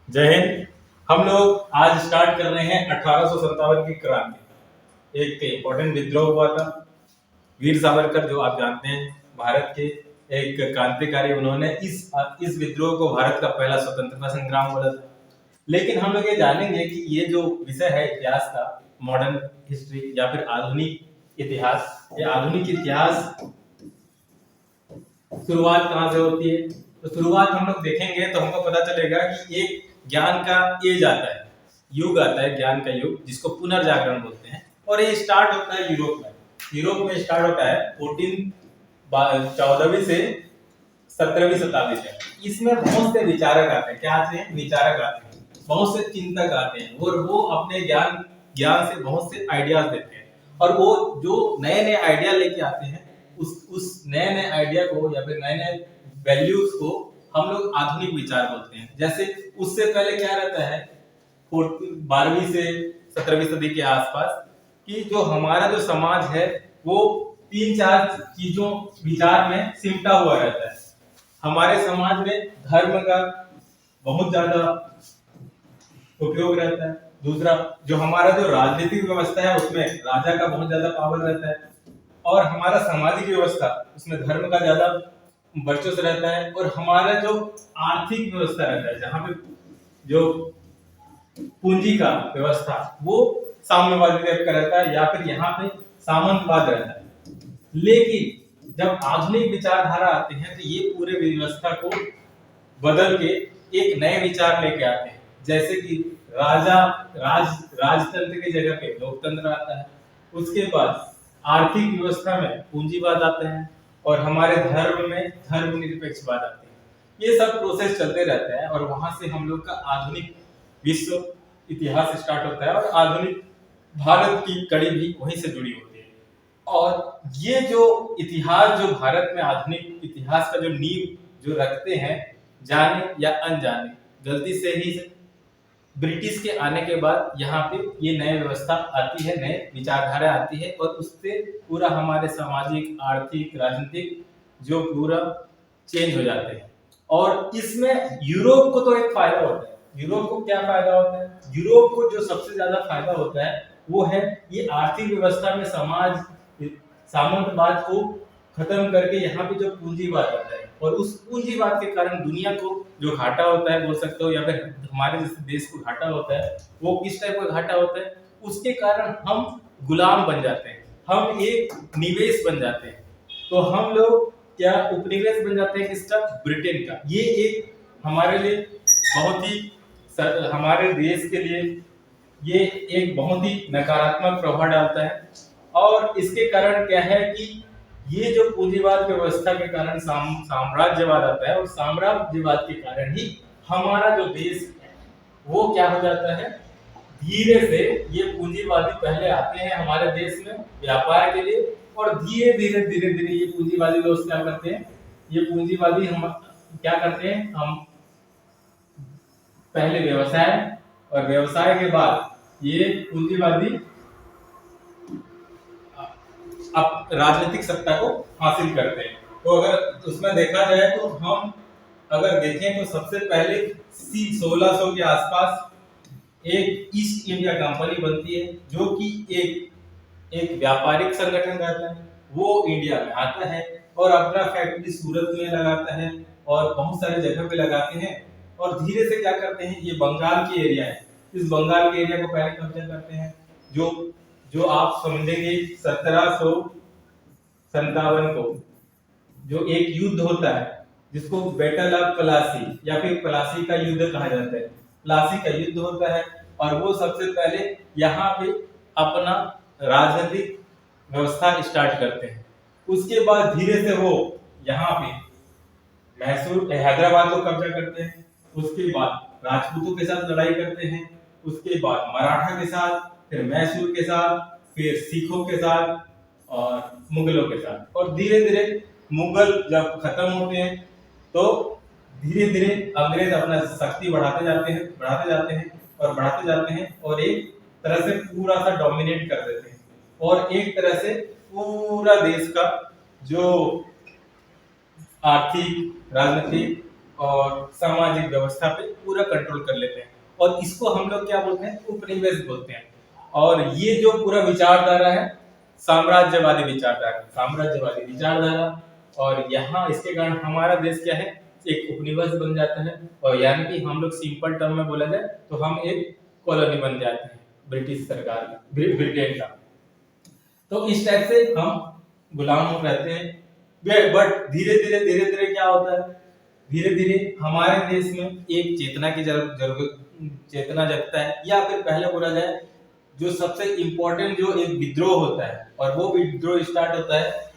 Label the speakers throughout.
Speaker 1: जय हिंद। हम लोग आज स्टार्ट कर रहे हैं 1857 की क्रांति। एक इम्पोर्टेंट विद्रोह हुआ था। वीर सावरकर, जो आप जानते हैं, भारत के एक क्रांतिकारी, उन्होंने इस विद्रोह को भारत का पहला स्वतंत्रता संग्राम बोला था। लेकिन हम लोग ये जानेंगे कि ये जो विषय है इतिहास का, मॉडर्न हिस्ट्री या फिर आधुनिक इतिहास, ये आधुनिक इतिहास शुरुआत कहाँ से होती है। तो शुरुआत हम लोग देखेंगे तो हमको पता चलेगा कि एक ज्ञान का एज आता है, युग आता है, ज्ञान का युग, जिसको पुनर्जागरण बोलते हैं। और ये स्टार्ट होता है यूरोप में। यूरोप में स्टार्ट होता है 14वीं से 17वीं शताब्दी तक। इसमें बहुत से विचारक आते हैं। क्या आते हैं? विचारक आते हैं, बहुत से चिंतक आते हैं, और वो अपने ज्ञान ज्ञान से बहुत से आइडियाज देते हैं। और वो जो नए नए आइडिया लेके आते हैं, उस नए नए आइडिया को या फिर नए नए वैल्यूज को हम लोग आधुनिक विचार बोलते हैं। जैसे उससे पहले क्या रहता है, 12वीं से 17वीं सदी के आसपास, कि जो हमारा जो समाज है वो 3-4 चीजों विचार में सिमटा हुआ रहता है। हमारे समाज में धर्म का बहुत ज्यादा उपयोग रहता है। दूसरा, जो हमारा जो राजनीतिक व्यवस्था है उसमें राजा का बहुत ज्यादा पावर रहता है। और हमारा सामाजिक व्यवस्था, उसमें धर्म का ज्यादा वर्चस्व रहता है। और हमारा जो आर्थिक व्यवस्था रहता है, जहाँ पे जो पूंजी का व्यवस्था, वो साम्यवादी टाइप का रहता है, या फिर यहाँ पे सामंतवाद रहता है। लेकिन जब आधुनिक विचारधारा आते हैं तो ये पूरे व्यवस्था को बदल के एक नए विचार लेके आते हैं। जैसे कि राजतंत्र की जगह पे लोकतंत्र आता है। उसके बाद आर्थिक व्यवस्था में पूंजीवाद आते हैं, और हमारे धर्म में धर्मनिरपेक्षवाद आते हैं। ये सब प्रोसेस चलते रहता है, और वहां से हम लोग का आधुनिक विश्व इतिहास स्टार्ट होता है। और आधुनिक भारत की कड़ी भी वहीं से जुड़ी होती है। और ये जो इतिहास, जो भारत में आधुनिक इतिहास का जो नींव जो रखते हैं, जाने या अनजाने, गलती से ही ब्रिटिश के आने के बाद यहाँ पे ये नई व्यवस्था आती है, नए विचारधारा आती है, और उससे पूरा हमारे सामाजिक, आर्थिक, राजनीतिक जो पूरा चेंज हो जाते हैं। और इसमें यूरोप को तो एक फायदा होता है। यूरोप को क्या फायदा होता है? यूरोप को जो सबसे ज्यादा फायदा होता है वो है ये आर्थिक व्यवस्था में समाज सामंतवाद को खत्म करके यहाँ पे जो पूंजीवाद आता है, और उस पूंजीवाद के कारण दुनिया को जो घाटा होता है, बोल सकते हो, या फिर हमारे जैसे देश को घाटा होता है, वो किस टाइप का घाटा होता है? उसके कारण हम गुलाम बन जाते हैं, हम एक निवेश बन जाते हैं। तो हम लोग क्या उपनिवेश बन जाते हैं? किसका? ब्रिटेन का। ये एक हमारे लिए बहुत ही हमारे देश के लिए ये एक बहुत ही नकारात्मक प्रभाव डालता है। और इसके कारण क्या है कि ये जो पूंजीवाद व्यवस्था के कारण साम्राज्यवाद आता है, और साम्राज्यवाद के कारण ही हमारा जो देश है वो क्या हो जाता है, धीरे से ये पूंजीवादी पहले आते हैं हमारे देश में व्यापार के लिए, और धीरे धीरे धीरे धीरे ये पूंजीवादी लोग क्या करते हैं, ये पूंजीवादी हम क्या करते हैं, हम पहले व्यवसाय, और व्यवसाय के बाद ये पूंजीवादी अब राजनीतिक सत्ता को हासिल करते हैं। तो अगर उसमें देखा जाए तो हम अगर देखें तो सबसे पहले 1600 के आसपास एक ईस्ट इंडिया कंपनी बनती है, जो कि एक व्यापारिक संगठन रहता है। वो इंडिया में आता है और अपना फैक्ट्री सूरत में लगाता है, और बहुत सारे जगह पे लगाते हैं। और धीरे से क्या करते हैं, ये बंगाल की एरिया है, इस बंगाल के एरिया को पहले कब्जा करते हैं। जो जो आप समझेंगे 1757 को जो एक युद्ध होता है, जिसको बैटल ऑफ प्लासी या फिर प्लासी का युद्ध कहा जाता है, प्लासी का युद्ध होता है। और वो सबसे पहले यहाँ पे अपना राजनीतिक व्यवस्था स्टार्ट करते हैं। उसके बाद धीरे से वो यहाँ पे मैसूर हैदराबाद को कब्जा करते हैं। उसके बाद राजपूतों के साथ लड़ाई करते हैं। उसके बाद मराठा के साथ, फिर मैसूर के साथ, फिर सिखों के साथ, और मुगलों के साथ। और धीरे धीरे मुगल जब खत्म होते हैं तो धीरे धीरे अंग्रेज अपना शक्ति बढ़ाते जाते हैं, बढ़ाते जाते हैं, और बढ़ाते जाते हैं, और एक तरह से पूरा सा डोमिनेट कर देते हैं। और एक तरह से पूरा देश का जो आर्थिक, राजनीतिक और सामाजिक व्यवस्था पे पूरा कंट्रोल कर लेते हैं, और इसको हम लोग क्या बोलते हैं, उपनिवेश बोलते हैं। और ये जो पूरा विचारधारा है साम्राज्यवादी विचारधारा, और यहाँ इसके कारण हमारा देश क्या है, एक उपनिवेश बन जाता है, और यानी कि हम लोग सिंपल टर्म में बोला जाए तो हम एक कॉलोनी बन जाते हैं ब्रिटिश सरकार का, ब्रिटेन का। तो इस टाइप से हम गुलाम रहते हैं। बट धीरे धीरे क्या होता है, धीरे धीरे हमारे देश में एक चेतना की जरूरत चेतना जगता है, या फिर पहले बोला जाए जो सबसे इम्पोर्टेंट जो एक विद्रोह होता है, और वो विद्रोह स्टार्ट होता है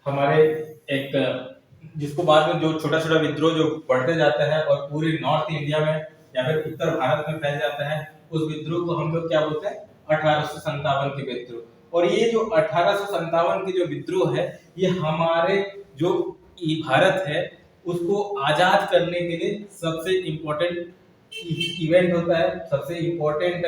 Speaker 1: हमारे एक, जिसको बाद में जो छोटा छोटा विद्रोह जो बढ़ते जाता है और पूरे नॉर्थ इंडिया में या फिर उत्तर भारत में फैल जाता है, उस विद्रोह को हम लोग क्या बोलते हैं, 1857 के विद्रोह। और ये जो 1857 के जो विद्रोह है, ये हमारे जो भारत है उसको आजाद करने के लिए सबसे इम्पोर्टेंट इवेंट होता है, सबसे इम्पोर्टेंट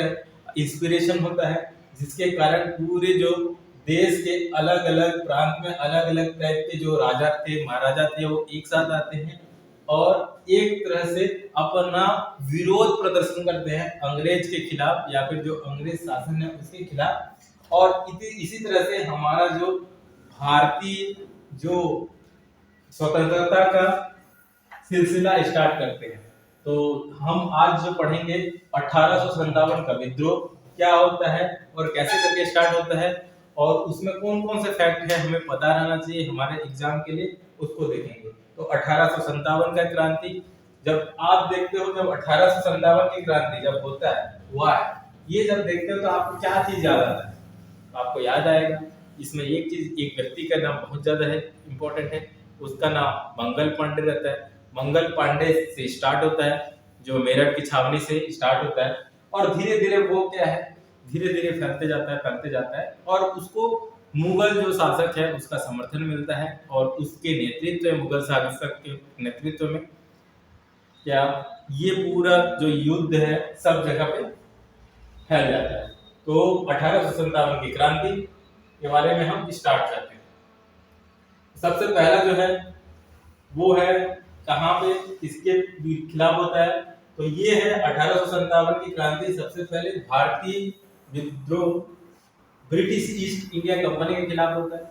Speaker 1: इंस्पिरेशन होता है, जिसके कारण पूरे जो देश के अलग अलग प्रांत में अलग अलग टाइप के जो राजा थे, महाराजा थे, वो एक साथ आते हैं और एक तरह से अपना विरोध प्रदर्शन करते हैं अंग्रेज के खिलाफ, या फिर जो अंग्रेज शासन है उसके खिलाफ। और इसी तरह से हमारा जो भारतीय जो स्वतंत्रता का सिलसिला स्टार्ट करते हैं। तो हम आज जो पढ़ेंगे 1857 का विद्रोह क्या होता है और कैसे करके स्टार्ट होता है, और उसमें कौन कौन से फैक्ट है हमें पता रहना चाहिए हमारे एग्जाम के लिए, उसको देखेंगे। तो 1857 का क्रांति, जब आप देखते हो, जब 1857 की क्रांति जब होता है, हुआ है, ये जब देखते हो तो आपको क्या चीज याद आता है? आपको याद आएगा इसमें एक चीज, एक व्यक्ति का नाम बहुत ज्यादा है, इंपॉर्टेंट है, उसका नाम मंगल पांडे रहता है। मंगल पांडे से स्टार्ट होता है, जो मेरठ की छावनी से स्टार्ट होता है, और धीरे धीरे वो क्या है, धीरे धीरे फैलते जाता है, और उसको मुगल जो शासक है उसका समर्थन मिलता है, और उसके नेतृत्व में, मुगल शासक के नेतृत्व में क्या ये पूरा जो युद्ध है सब जगह पे फैल जाता है। तो 1857 की क्रांति के बारे में हम स्टार्ट करते हैं। सबसे पहला जो है वो है कहाँ पे, किसके खिलाफ होता है, तो ये है 1857 की क्रांति। सबसे पहले भारतीय विद्रोह ब्रिटिश ईस्ट इंडिया कंपनी के खिलाफ होता है,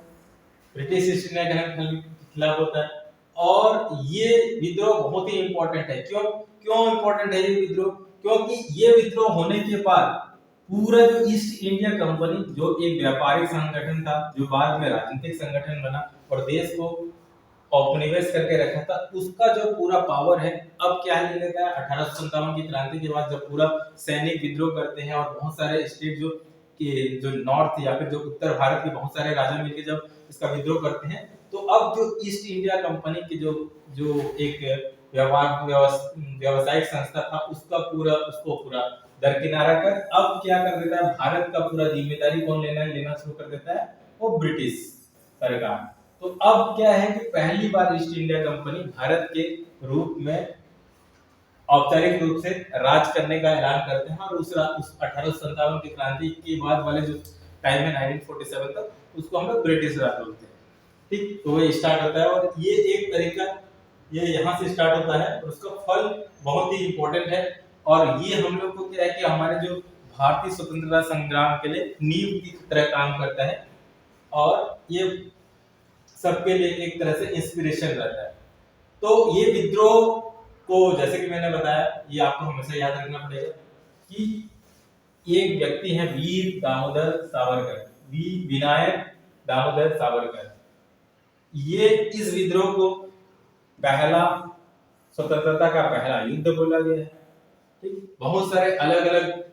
Speaker 1: ब्रिटिश ईस्ट इंडिया कंपनी के खिलाफ होता है। और ये विद्रोह बहुत ही इंपॉर्टेंट है। क्यों इंपॉर्टेंट है ये विद्रोह? क्योंकि ये विद्रोह होने के बाद पूरा जो ईस्ट इंडिया कंपनी, जो एक व्यापारिक संगठन था, जो बाद में राजनीतिक संगठन बना और देश को औपनिवेश करके रखा था, उसका जो पूरा पावर है अब क्या ले लेता है 1857 की क्रांति के बाद, जब पूरा सैनिक विद्रोह करते हैं और बहुत सारे स्टेट जो नॉर्थ या फिर जो उत्तर भारत के बहुत सारे राजा मिलकर जब इसका विद्रोह करते हैं, तो अब जो ईस्ट इंडिया कंपनी की जो एक व्यावसायिक संस्था था, उसको पूरा दरकिनारा कर अब क्या कर देता है, भारत का पूरा जिम्मेदारी कौन लेना शुरू कर देता है, वो ब्रिटिश सरकार। तो अब क्या है कि पहली बार ईस्ट इंडिया कंपनी भारत के रूप में औपचारिक रूप से राज करने का ऐलान करते हैं, और उस 1857 की क्रांति के बाद वाले जो टाइम है 1947 तक, उसको हम लोग ब्रिटिश राज बोलते हैं। ठीक, तो ये स्टार्ट होता है, और ये एक तरीका ये यहाँ से स्टार्ट होता है, और उसका फल बहुत ही इंपॉर्टेंट है। और ये हम लोग को क्या है कि हमारे जो भारतीय स्वतंत्रता संग्राम के लिए नींव की तरह काम करता है, और ये सबके लिए एक तरह से इंस्पिरेशन रहता है। तो ये विद्रोह को, जैसे कि मैंने बताया, ये आपको हमेशा याद रखना पड़ेगा कि एक व्यक्ति है वीर दामोदर सावरकर, वीर विनायक दामोदर सावरकर। ये इस विद्रोह को पहला स्वतंत्रता का पहला युद्ध बोला गया है। ठीक, बहुत सारे अलग अलग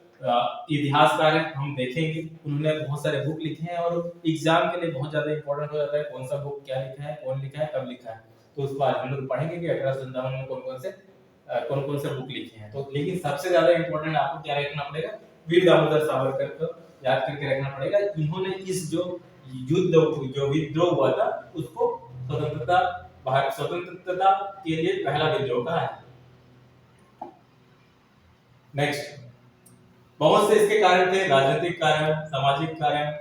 Speaker 1: इतिहासकार हैं, हम देखेंगे, उन्होंने बहुत सारे बुक लिखे हैं, और एग्जाम के लिए बहुत ज्यादा इंपॉर्टेंट हो जाता है कौन सा बुक क्या लिखा है, कौन लिखा है, कब लिखा है। तो उस पर हम लोग पढ़ेंगे कि 1857 में कौन कौन से बुक लिखे हैं। तो लेकिन सबसे ज्यादा इंपॉर्टेंट आपको क्या रखना पड़ेगा, वीर दामोदर सावरकर को याद करके रखना पड़ेगा। इन्होंने इस जो युद्ध जो विद्रोह हुआ था उसको स्वतंत्रता के लिए पहला विद्रोह कहा है। नेक्स्ट, बहुत से इसके कारण थे, राजनीतिक कारण, सामाजिक कारण,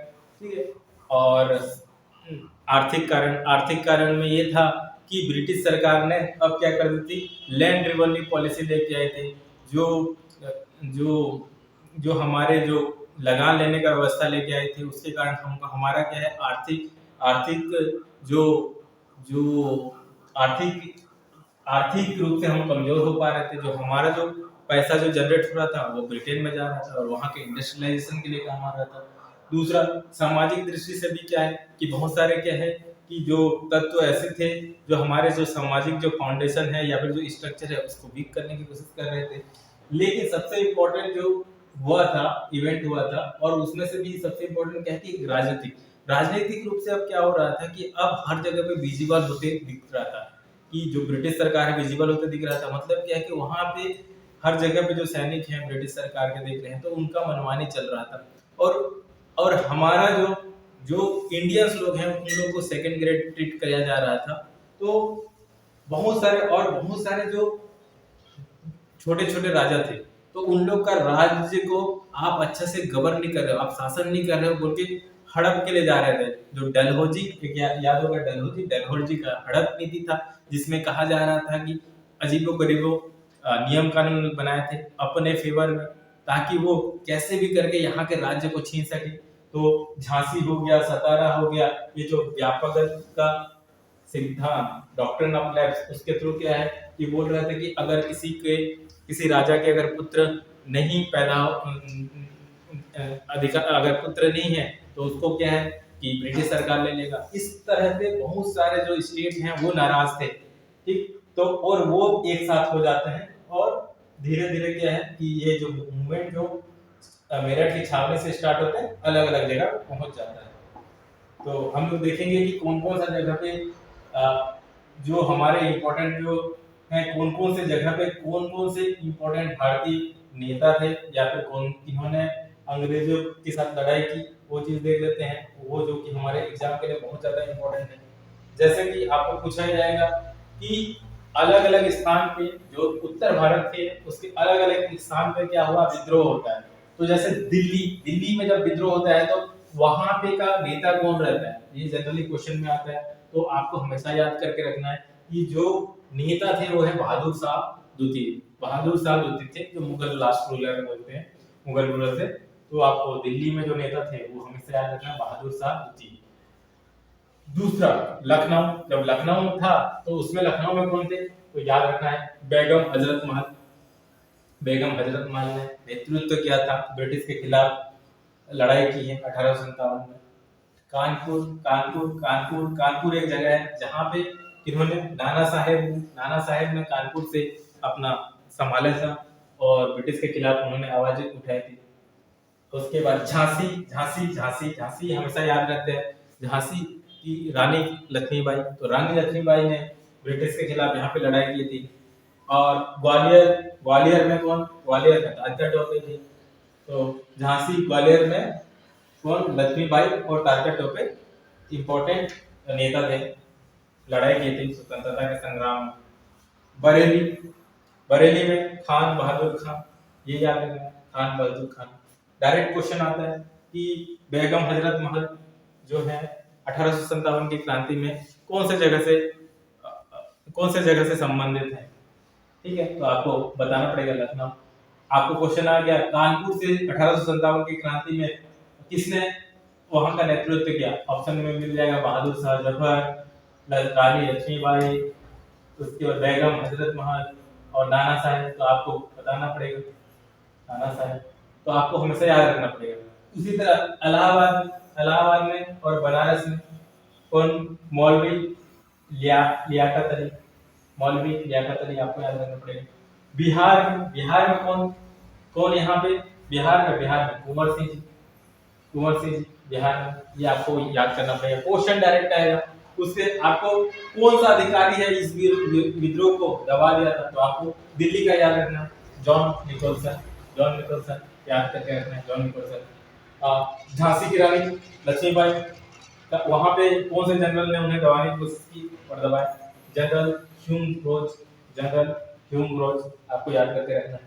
Speaker 1: ठीक है, और आर्थिक कारण में ये था कि ब्रिटिश सरकार ने अब क्या कर दी थी, लैंड रिवन्यू पॉलिसी लेके आए थे, जो जो जो हमारे जो लगान लेने का व्यवस्था लेके आए थे, उसके कारण हमको हमारा क्या है, आर्थिक आर्थिक जो जो आर्थिक आर्थिक रूप से हम कमजोर हो पा रहे थे। जो हमारा जो पैसा जो जनरेट हो रहा था वो ब्रिटेन में जा रहा था और वहाँ के इंडस्ट्रियलाइजेशन के लिए काम आ रहा था। दूसरा, सामाजिक दृष्टि से भी क्या है कि बहुत सारे क्या है कि जो तत्व ऐसे थे जो हमारे जो सामाजिक जो फाउंडेशन है या फिर जो स्ट्रक्चर है उसको वीक करने की कोशिश कर रहे थे। लेकिन सबसे इम्पोर्टेंट जो हुआ था, इवेंट हुआ था, और उसमें से भी सबसे इम्पोर्टेंट क्या है कि राजनीतिक रूप से अब क्या हो रहा था कि अब हर जगह पे विजिबल होते दिख रहा था कि जो ब्रिटिश सरकार है विजिबल होते दिख रहा था। मतलब क्या है कि वहां पे हर जगह पे जो सैनिक हैं ब्रिटिश सरकार के देख रहे हैं तो उनका मनमानी चल रहा था। और हमारा जो जो इंडियंस लोग हैं उन लोगों को सेकंड ग्रेड ट्रीट किया जा रहा था। तो बहुत सारे जो छोटे छोटे राजा थे तो उन लोग का राज्य को आप अच्छे से गवर्न नहीं कर रहे हो, आप शासन नहीं कर रहे हो बोल के हड़प के ले जा रहे थे। जो डलहौजी, याद होगा डलहौजी का हड़प नीति था, जिसमें कहा जा रहा था कि अजीबो गरीबो नियम कानून बनाए थे अपने फेवर में ताकि वो कैसे भी करके यहाँ के राज्य को छीन सके। तो झांसी हो गया, सतारा हो गया, ये जो व्यापक का सिद्धांत डॉक्ट्रिन ऑफ लैप्स, उसके थ्रू क्या है कि बोल रहे थे कि अगर किसी राजा के अगर पुत्र नहीं पैदा हो, अधिकार अगर पुत्र नहीं है तो उसको क्या है कि ब्रिटिश सरकार ले लेगा। इस तरह से बहुत सारे जो स्टेट हैं वो नाराज थे, ठीक। तो और वो एक साथ हो जाते हैं और धीरे धीरे क्या है कि ये जो मूवमेंट जो मेरठ की छावनी से स्टार्ट होते हैं अलग अलग जगह पहुंच जाता है। तो हम लोग देखेंगे कि कौन कौन सा जगह पे जो हमारे इम्पोर्टेंट जो है, कौन कौन से जगह पे कौन कौन से इम्पोर्टेंट भारतीय नेता थे या फिर कौन किन्होंने अंग्रेजों के साथ लड़ाई की, वो चीज देख लेते हैं। वो जो कि हमारे एग्जाम के लिए बहुत ज्यादा इम्पोर्टेंट है। जैसे कि आपको पूछा जाएगा कि अलग अलग स्थान पे जो उत्तर भारत थे उसके अलग अलग स्थान पे क्या हुआ, विद्रोह होता है। तो जैसे दिल्ली में जब विद्रोह होता है तो वहां पे का नेता कौन रहता है, ये जनरली क्वेश्चन में आता है। तो आपको हमेशा याद करके रखना है कि जो नेता थे वो है बहादुर शाह द्वितीय। बहादुर शाह द्वितीय थे जो मुगल लास्ट रूलर बोलते हैं, मुगल रूलर थे। तो आपको दिल्ली में जो नेता थे वो हमेशा याद रखना, बहादुर शाह द्वितीय। दूसरा, लखनऊ, जब लखनऊ था तो उसमें लखनऊ में कौन थे, तो याद रखना है बेगम हजरत महल। बेगम हजरत महल ने नेतृत्व किया था, ब्रिटिश के खिलाफ लड़ाई की है 1857 में। कानपुर एक जगह है जहाँ पे इन्होंने नाना साहेब ने कानपुर से अपना संभाला था और ब्रिटिश के खिलाफ उन्होंने आवाज उठाई थी। उसके बाद झांसी हमेशा याद रखते हैं, झांसी की रानी लक्ष्मीबाई। तो रानी लक्ष्मीबाई ने ब्रिटिश के खिलाफ यहाँ पे लड़ाई की थी। और ग्वालियर में कौन, ग्वालियर में तात्या टोपे थी। तो झांसी ग्वालियर में कौन, लक्ष्मीबाई और तात्या टोपे इंपॉर्टेंट नेता थे, लड़ाई की थी स्वतंत्रता के संग्राम में। बरेली में खान बहादुर खान, ये याद रखना, खान बहादुर खान। डायरेक्ट क्वेश्चन आता है कि बेगम हजरत महल जो है 1857 की क्रांति में कौन से जगह से संबंधित है, ठीक है। तो आपको बताना पड़ेगा लखनऊ। आपको क्वेश्चन आ गया कानपुर से 1857 की क्रांति में किसने वहां का नेतृत्व किया, ऑप्शन में मिल जाएगा बहादुर शाह जफर, रानी लक्ष्मीबाई, उसके बाद बेगम हजरत महल और नाना साहेब। तो आपको बताना पड़ेगा नाना साहेब, तो आपको हमेशा याद रखना पड़ेगा। उसी तरह इलाहाबाद में और बनारस में कौन, मौलवी लियाकत अली, मौलवी लियाकत अली आपको याद रखना पड़ेगा। बिहार में कौन कौन यहाँ पे, बिहार में कुंवर सिंह जी बिहार में, ये आपको याद करना पड़ेगा। क्वेश्चन डायरेक्ट आएगा उससे आपको कौन सा अधिकारी है इस विद्रोह को दबा दिया था, तो आपको दिल्ली का याद रखना, जॉन निकोलसन याद करके रखना है, जॉन निकोलसन। झांसी की रानी लक्ष्मीबाई, वहां पे कौन से जनरल ने उन्हें दबाने की कोशिश की और दबाया, जनरल ह्यूम रोज आपको याद करके रखना है।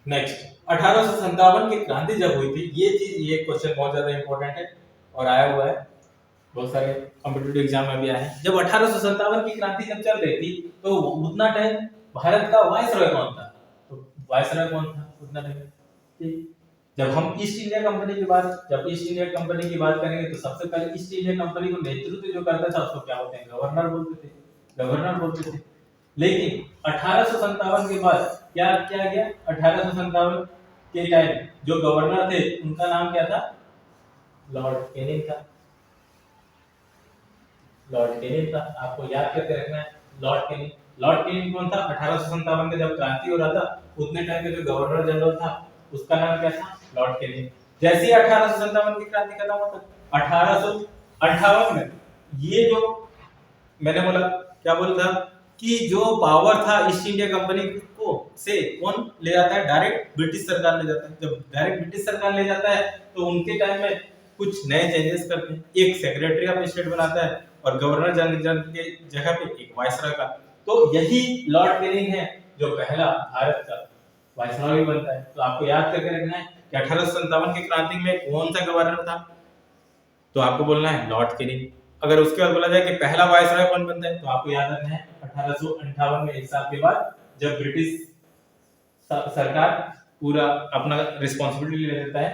Speaker 1: नेक्स्ट 1857 की क्रांति जब हुई थी, ये क्वेश्चन बहुत ज्यादा इंपॉर्टेंट है और आया हुआ है, बहुत सारे कॉम्पिटिटिव एग्जाम में भी आया है। जब 1857 की क्रांति जब चल रही थी तो उतना टाइम भारत का वायसरॉय कौन था? तो वायसरॉय कौन था उतना टाइम? ठीक। जब हम ईस्ट इंडिया कंपनी की बात करेंगे तो सबसे पहले ईस्ट इंडिया कंपनी को नेतृत्व जो करता था उसको क्या बोलते हैं? गवर्नर बोलते थे। लेकिन 1857 के बाद क्या किया गया? 1857 के टाइम जो गवर्नर थे उनका नाम क्या था? लॉर्ड कैनिंग था। लॉर्ड कैनिंग था, आपको याद करके रखना है। लॉर्ड कैनिंग कौन था? 1857 में जब क्रांति हो रहा था उतने टाइम के जो गवर्नर जनरल था उसका नाम क्या था? Lord Canning. जैसे ही 1857 की क्रांति खत्म होता 1858 में ये जो मैंने बोला क्या बोला था कि जो पावर था ईस्ट इंडिया कंपनी को से कौन ले जाता है? डायरेक्ट ब्रिटिश सरकार ले जाता है। जब डायरेक्ट ब्रिटिश सरकार ले जाता है तो उनके टाइम में कुछ नए चेंजेस करते हैं। एक सेक्रेटरी ऑफ स्टेट बनाता है और गवर्नर जनरल के जगह पे एक वायसरॉय का। तो यही लॉर्ड कैनिंग है जो पहला भारत का वायसरॉय बनता है। तो आपको याद करके रखना है कि 1857 की क्रांति में कौन सा गवर्नर था? तो आपको बोलना है लॉर्ड कैनिंग। अगर उसके बाद बोला जाए कि पहला वायसरॉय कौन बनता है तो आपको याद रखना है 1858 में, एक साल के बाद जब ब्रिटिश सरकार पूरा अपना रिस्पांसिबिलिटी ले लेता है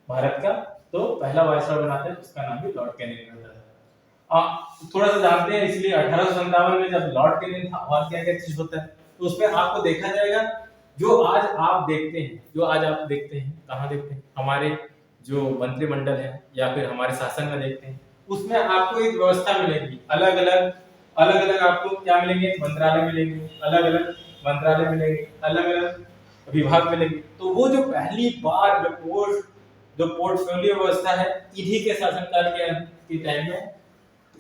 Speaker 1: भारत का, तो पहला वायसरॉय बनाते हैं, उसका नाम भी लॉर्ड कैनिंग रहता है। थोड़ा सा जानते हैं, इसलिए 1857 में जब लॉर्ड कैनिंग था और क्या क्या चीज होता है तो उसमें आपको देखा जाएगा जो आज आप देखते हैं कहाँ देखते हैं? हमारे जो मंत्रिमंडल है या फिर हमारे शासन में देखते हैं, उसमें आपको एक व्यवस्था मिलेगी। अलग अलग आपको क्या मिलेंगे? मंत्रालय मिलेंगे, अलग अलग मिलेंगे, अलग अलग विभाग मिलेंगे। तो वो जो पहली बार जो पोर्टफोलियो व्यवस्था है इन्हीं के शासनकाल के टाइम में,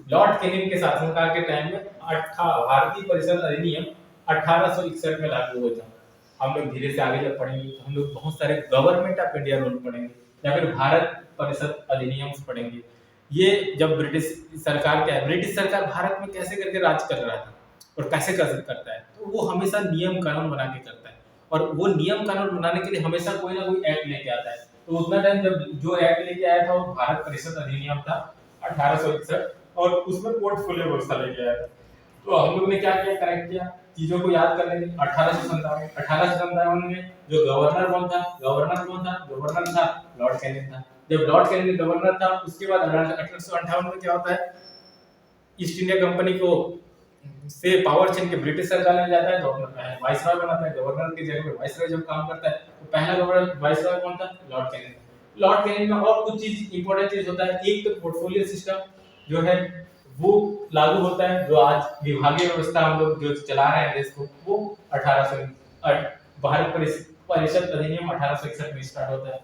Speaker 1: लॉर्ड कैनिंग के शासनकाल के टाइम में भारतीय परिषद अधिनियम 1861 में लागू हुआ था। हम लोग धीरे से आगे जब पढ़ेंगे तो हम लोग बहुत सारे गवर्नमेंट ऑफ इंडिया रूल पढ़ेंगे या फिर भारत परिषद अधिनियम पढ़ेंगे। ये जब ब्रिटिश सरकार भारत में कैसे करके राज कर रहा था और कैसे करता है, तो वो हमेशा नियम कानून बना के करता है और वो नियम कानून बनाने के लिए हमेशा कोई ना कोई एक्ट लेके आता है। तो उतना टाइम जब जो एक्ट लेके आया था वो भारत परिषद अधिनियम था 1861 और उसमें पोर्टफोलियो व्यवस्था लेके आया था। तो हम लोग ने क्या किया? करेक्ट किया, चीजों को याद कर लेंगे। 1857 में जो गवर्नर था लॉर्ड कैनिंग था। जब लॉर्ड कैनिंग गवर्नर था उसके बाद 1858 में क्या होता है? ईस्ट इंडिया कंपनी को से पावर छीन के ब्रिटिश सरकार ले जाता है, गवर्नर वाइसरॉय बनाता है। गवर्नर की जगह पे वाइसरॉय जब काम करता है तो पहला गवर्नर वाइसरॉय कौन था? Lord Canning. लॉर्ड कैनिंग में और कुछ चीज इंपॉर्टेंट चीज होता है। एक तो पोर्टफोलियो सिस्टम जो है वो लागू होता है, जो आज विभागीय व्यवस्था हम लोग जो चला रहे हैं देश को, वो 1800 भारत परिषद अधिनियम 1861 में स्टार्ट होता है।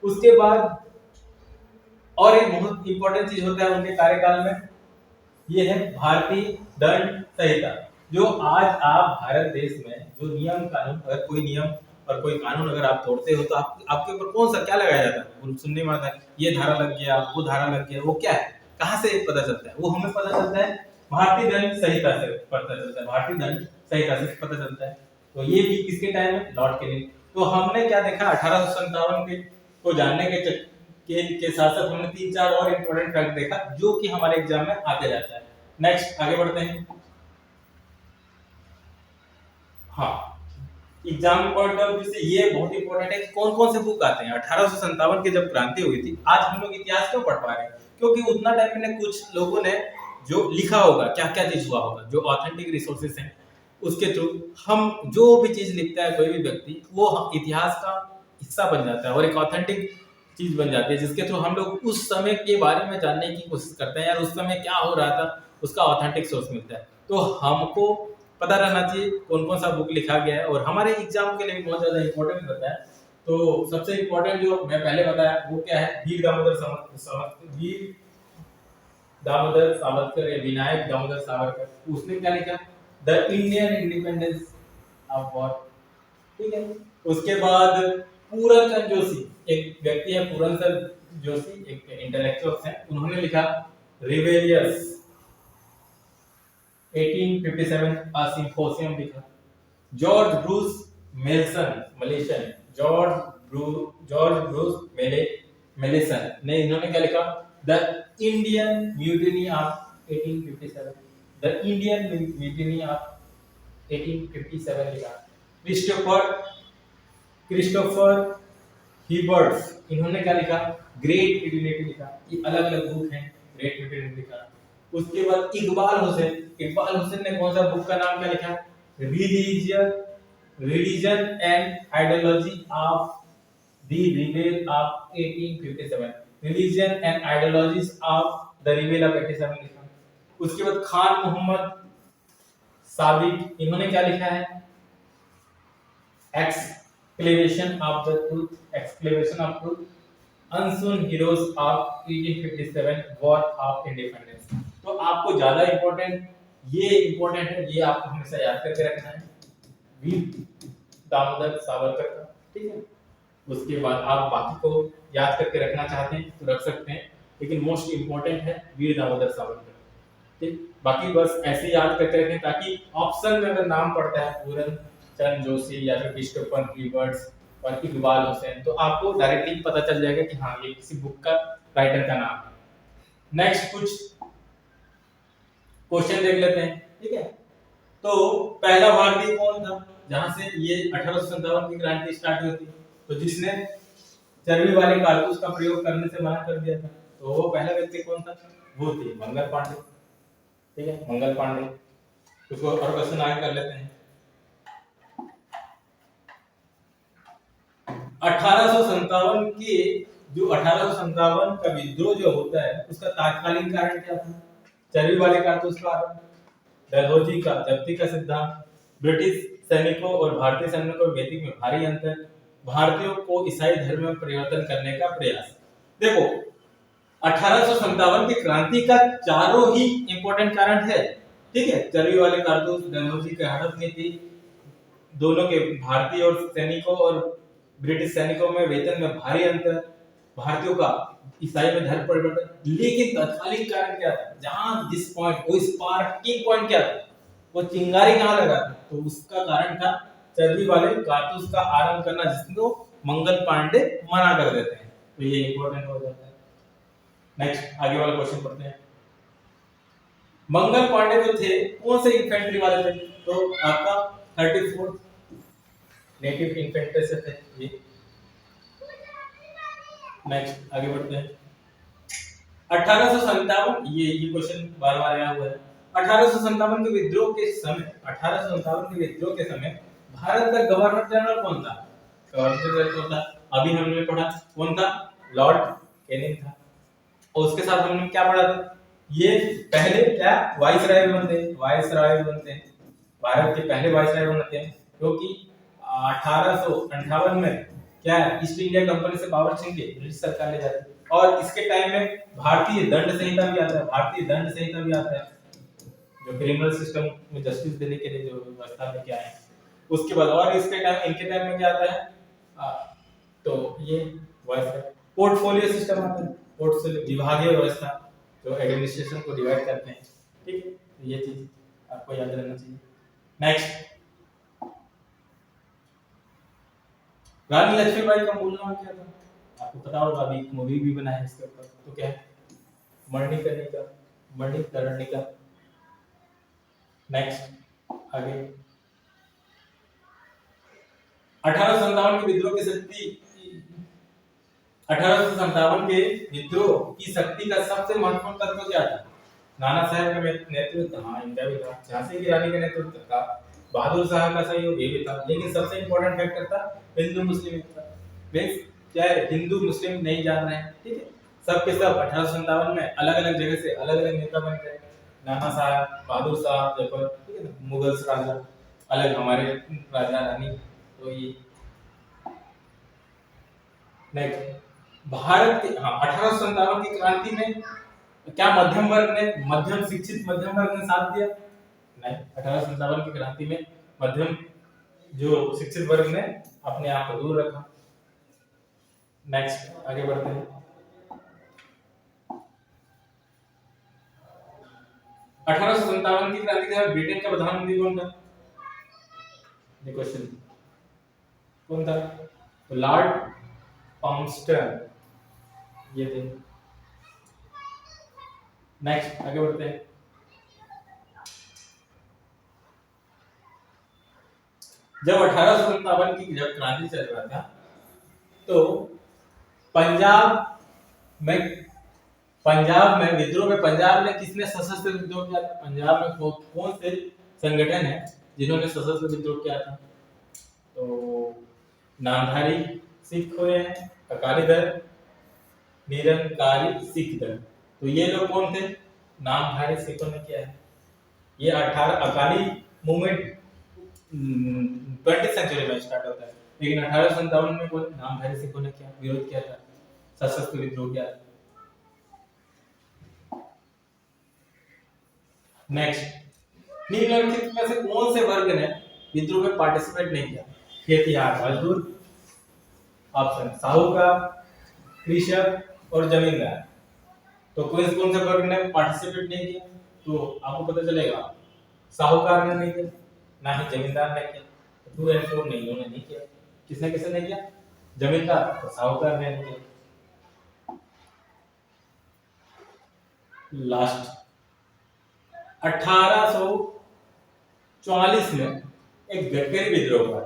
Speaker 1: उसके बाद और एक बहुत इंपॉर्टेंट चीज होता है उनके कार्यकाल में, ये है भारतीय दंड संहिता। जो आज आप भारत देश में जो नियम कानून, अगर कोई नियम और कोई कानून अगर आप तोड़ते हो तो आपके ऊपर कौन सा क्या लगाया जाता है? वो सुनने में आता है ये धारा लग गया, वो धारा लग गया। वो क्या है, कहाँ से पता चलता है? वो हमें पता चलता है भारतीय दंड संहिता से पता चलता है। भारतीय दंड संहिता से पता चलता है। तो ये भी किसके टाइम में? Lord Canning. तो हमने क्या देखा 1857 के को जानने के साथ साथ हमने 3-4 और इंपॉर्टेंट फैक्ट देखा जो कि हमारे एग्जाम में आते जाता है। नेक्स्ट आगे बढ़ते हैं। हाँ, एग्जाम पॉइंट ऑफ व्यू से ये बहुत इंपॉर्टेंट है कि कौन कौन से बुक आते हैं। 1857 की जब क्रांति हुई थी, आज हम लोग इतिहास क्यों पढ़ पा रहे हैं? क्योंकि उतना टाइम में कुछ लोगों ने जो लिखा होगा, क्या क्या चीज हुआ होगा, जो ऑथेंटिक रिसोर्सेस हैं उसके थ्रू हम जो भी चीज लिखता है कोई भी व्यक्ति, वो इतिहास का हिस्सा बन जाता है और एक ऑथेंटिक चीज बन जाती है जिसके थ्रू हम लोग उस समय के बारे में जानने की कोशिश करते हैं यार उस समय क्या हो रहा था, उसका ऑथेंटिक सोर्स मिलता है। तो हमको पता रहना चाहिए कौन कौन सा बुक लिखा गया है और हमारे एग्जाम के लिए भी बहुत ज्यादा इंपॉर्टेंट होता है। तो सबसे इंपॉर्टेंट जो मैं पहले बताया वो क्या है? वीर दामोदर सावरकर या विनायक दामोदर सावरकर। उसने क्या लिखा? The Indian independence of war. ठीक है। उसके बाद पूरन चंद जोशी, एक व्यक्ति है पूरन चंद जोशी, एक इंटेलेक्चुअल्स हैं, उन्होंने लिखा रिबेलियस 1857 सिम्पोसियम लिखा। जॉर्ज ब्रूस मलेशन जॉर्ज ब्रूस मेलेसन ने इन्होंने क्या लिखा? The Indian mutiny of 1857, the Indian mutiny of 1857 लिखा। क्रिस्टोफर क्रिस्टोफर हीबर्ट्स इन्होंने क्या लिखा? ग्रेट यूटिलिटी लिखा। ये अलग अलग बुक हैं, ग्रेट यूटिलिटी लिखा। उसके बाद इकबाल हुसैन ने कौन सा बुक का नाम क्या लिखा? Religion religion and ideology of the rebel of 1857, religion and ideologies of the rebel of 87 लिखा। उसके बाद खान मोहम्मद साबिक इन्होंने क्या लिखा है? Exclamation of truth, unsung heroes of 1857, war of independence. तो आपको ज्यादा इंपॉर्टेंट है, ये आपको हमेशा याद करके रखना है, वीर दामोदर सावरकर का, ठीक है। उसके बाद आप बाकी को याद करके रखना चाहते हैं तो रख सकते हैं, लेकिन मोस्ट इंपॉर्टेंट है वीर दामोदर सावरकर, ठीक। बाकी बस ऐसे ही याद करके रखें ताकि ऑप्शन में अगर नाम पड़ता है पूरन चंद जोशी या फिर क्रिस्टोफर हीबर्ट्स और इकबाल हुसैन, तो आपको डायरेक्टली पता चल जाएगा कि हाँ ये किसी बुक का राइटर का नाम है। नेक्स्ट कुछ क्वेश्चन देख लेते हैं, ठीक है। तो पहला भारतीय कौन था जहां से ये 1857 की क्रांति स्टार्ट हुई थी? तो जिसने चर्बी वाले कारतूस का प्रयोग करने से मना कर दिया था, तो वो पहला व्यक्ति कौन था? वो थे मंगल पांडे, ठीक है, मंगल पांडे। उसको और क्वेश्चन आगे कर लेते हैं। 1857 के जो 1857 का विद्रोह जो होता है उसका तात्कालिक कारण क्या था? चर्बी वाले कारतूस का आरोप, डलहौजी का जब्ती का सिद्धांत, ब्रिटिश सैनिकों और भारतीय सैनिकों के बीच में भारी अंतर, भारतीयों को ईसाई धर्म में परिवर्तन करने का प्रयास। देखो 1857 की क्रांति का चारों ही इंपॉर्टेंट कारण है, ठीक है। चर्बी वाले कारतूस, डलहौजी की हड़प नीति, दोनों के भारतीय और सैनिकों और ब्रिटिश सैनिकों में वेतन में भारी अंतर, भारतीयों का ईसाई में धर्म परिवर्तन। लेकिन तत्कालीन कारण क्या था? जहां जिस पॉइंट वो स्पार्किंग पॉइंट क्या था? वो चिंगारी कहां लगा था? तो उसका कारण था चर्बी वाले कारतूस का आरंभ करना, जिसको मंगल पांडे मना कर देते हैं। तो ये इंपॉर्टेंट हो जाता है। नेक्स्ट आगे वाला क्वेश्चन पढ़ते हैं। मंगल पांडे जो थे कौन से इन्फेंट्री वाले थे? तो आपका 34 नेटिव इन्फेंट्री से थे ये। नेक्स्ट आगे बढ़ते हैं। 1857 ये क्वेश्चन बार बार आया हुआ है। 1857 के विद्रोह के समय 1857 के विद्रोह के समय भारत का गवर्नर जनरल कौन था? गवर्नर जनरल कौन था? अभी हमने पढ़ा कौन था? लॉर्ड कैनिंग था। और उसके साथ हमने क्या पढ़ा था? ये पहले क्या वाइसराय बनते हैं, भारत के पहले वाइसराय बनते हैं, क्योंकि 1858 में क्या ईस्ट इंडिया कंपनी से पावर छीन के ब्रिटिश सरकार ले जाती है। और इसके टाइम में भारतीय दंड संहिता भी आता है, जो क्रिमिनल सिस्टम में जस्टिस देने के लिए जो व्यवस्था में क्या है। उसके बाद और इसके टाइम इनके टाइम में क्या आता है? तो ये पोर्टफोलियो सिस्टम आता है, पोर्टफोलियो विभागीय व्यवस्था जो एडमिनिस्ट्रेशन को डिवाइड करते हैं, ठीक है। ये चीज आपको याद रहना चाहिए। नेक्स्ट, रानी लक्ष्मीबाई का मूल नाम क्या था? आपको पता होगा, अभी एक मूवी भी बना है इसके ऊपर। तो क्या है? मणिकर्णिका। नेक्स्ट आगे, 1857 के विद्रोह की शक्ति 1857 के विद्रोह की शक्ति का सबसे महत्वपूर्ण तत्व क्या था? नाना साहब का नेतृत्व, हाँ इनका भी था। झांसी की रानी का नेतृत्व था, बहादुर शाह का सहयोग ये भी था। लेकिन सबसे इंपॉर्टेंट फैक्टर था हिंदू मुस्लिम एकता। मींस क्या है? हिंदू मुस्लिम नहीं जान रहे हैं, ठीक है। सब के सब 1857 में अलग अलग जगह से अलग अलग नेता बन गए। नाना साहब, बहादुर शाह, जफर, ठीक है ना, मुगल राजा अलग, हमारे राजा रानी। तो ये नेक्स्ट, भारत के 1857 की क्रांति में क्या मध्यम शिक्षित मध्यम वर्ग ने साथ दिया? नहीं। 1857 की क्रांति में मध्यम जो शिक्षित वर्ग ने अपने आप को दूर रखा। नेक्स्ट आगे बढ़ते हैं। 1857 की क्रांति के बाद ब्रिटेन का प्रधानमंत्री कौन था? ये क्वेश्चन कौन था? लॉर्ड पाउंस्टन ये थे। नेक्स्ट आगे बढ़ते हैं। जब 1857 की जब क्रांति चल रहा था तो पंजाब में विद्रोह में पंजाब में किसने सशस्त्र विद्रोह किया था? पंजाब में कौन से संगठन है जिन्होंने सशस्त्र विद्रोह किया था? तो नामधारी सिख हुए हैं, अकाली दल, निरंकारी सिख दल। तो ये लोग कौन थे? नामधारी सिखों ने किया है। ये 18 अकाली मूवमेंट 20th सेंचुरी में स्टार्ट होता है, लेकिन 1857 में कौन? नामधारी सिखों ने किया, विरोध किया था, सशस्त्र विद्रोह किया था। नेक्स्ट, निम्नलिखित में से कौन से वर्ग ने विद्रोह में पार्टिसिपेट नहीं किया? खेतिहर मजदूर, ऑप्शन साहूकार, कृषक और जमींदार। तो कौन से वर्ग ने पार्टिसिपेट नहीं किया? तो आपको पता चलेगा साहूकार ने नहीं किया, ना ही जमींदार ने किया। 2 और 4 नहीं, उन्होंने नहीं किया। किसने नहीं किया? जमींदार और साहूकार ने नहीं किया। लास्ट 1844 में एक गडकरी विद्रोह हुआ,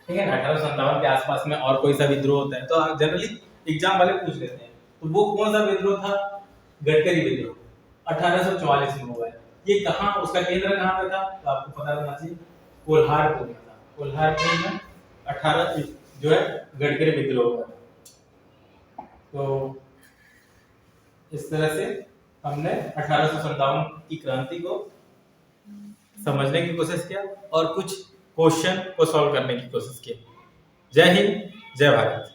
Speaker 1: ठीक है ना। 1857 के आसपास में और कोई सा विद्रोह होता है तो जनरली एग्जाम वाले पूछ लेते हैं, तो वो कौन सा विद्रोह था? गडकरी विद्रोह 1844 में हुआ है। ये कहाँ, उसका केंद्र कहाँ पे था? तो आपको पता होना चाहिए, कोल्हारपुर में था। कोल्हारपुर में 18 जो है गडकरी विद्रोह हुआ। तो इस तरह से हमने 1857 की क्रांति को समझने की कोशिश किया और कुछ क्वेश्चन को सॉल्व करने की कोशिश की। जय हिंद, जय भारत।